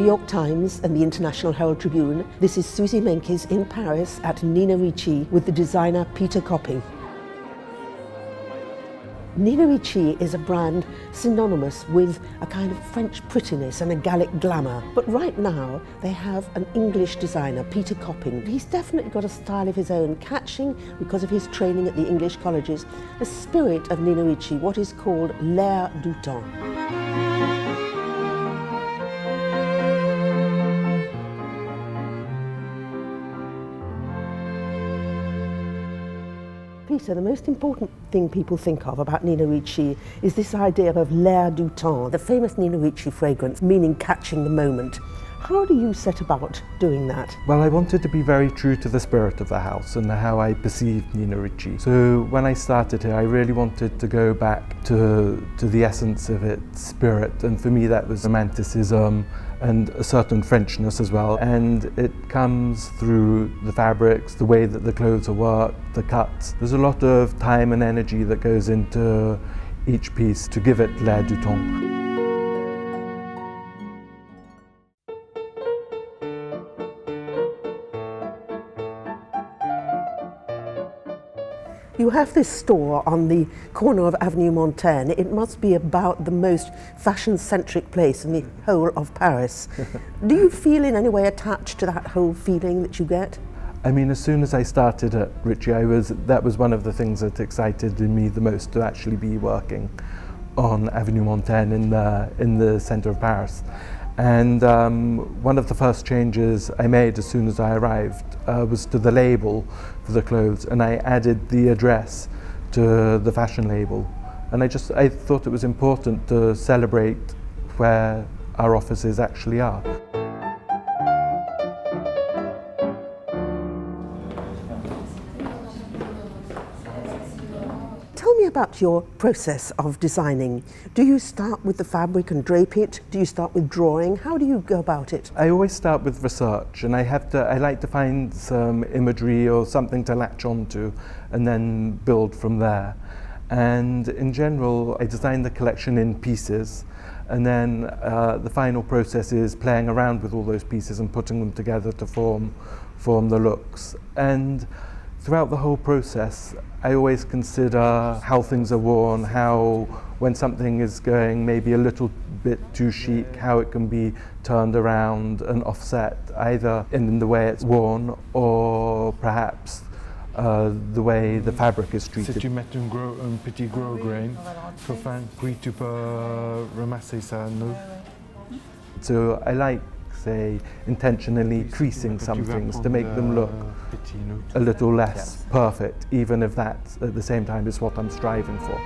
York Times and the International Herald Tribune, this is Susie Menkes in Paris at Nina Ricci with the designer Peter Copping. Nina Ricci is a brand synonymous with a kind of French prettiness and a Gallic glamour. But right now they have an English designer, Peter Copping. He's definitely got a style of his own, catching, because of his training at the English colleges, the spirit of Nina Ricci, what is called l'air du temps. Peter, the most important thing people think of about Nina Ricci is this idea of l'air du temps, the famous Nina Ricci fragrance, meaning catching the moment. How do you set about doing that? Well, I wanted to be very true to the spirit of the house and how I perceived Nina Ricci. So when I started here, I really wanted to go back to the essence of its spirit, and for me that was romanticism and a certain Frenchness as well. And it comes through the fabrics, the way that the clothes are worked, the cuts. There's a lot of time and energy that goes into each piece to give it l'air du temps. You have this store on the corner of Avenue Montaigne. It must be about the most fashion-centric place in the whole of Paris. Do you feel in any way attached to that whole feeling that you get? I mean, as soon as I started at Ricci, that was one of the things that excited me the most, to actually be working on Avenue Montaigne in the centre of Paris. And one of the first changes I made as soon as I arrived was to the label for the clothes, and I added the address to the fashion label. And I thought it was important to celebrate where our offices actually are. Tell me about your process of designing. Do you start with the fabric and drape it? Do you start with drawing? How do you go about it? I always start with research, and I like to find some imagery or something to latch onto and then build from there. And in general, I design the collection in pieces, and then the final process is playing around with all those pieces and putting them together to form the looks. And throughout the whole process, I always consider how things are worn, when something is going maybe a little bit too chic, how it can be turned around and offset, either in the way it's worn or perhaps the way the fabric is treated. Si tu mets un petit gros grain, puis tu peux ramasser ça à nous. So I like, say, intentionally creasing some things to make them look a little less perfect, even if that at the same time is what I'm striving for.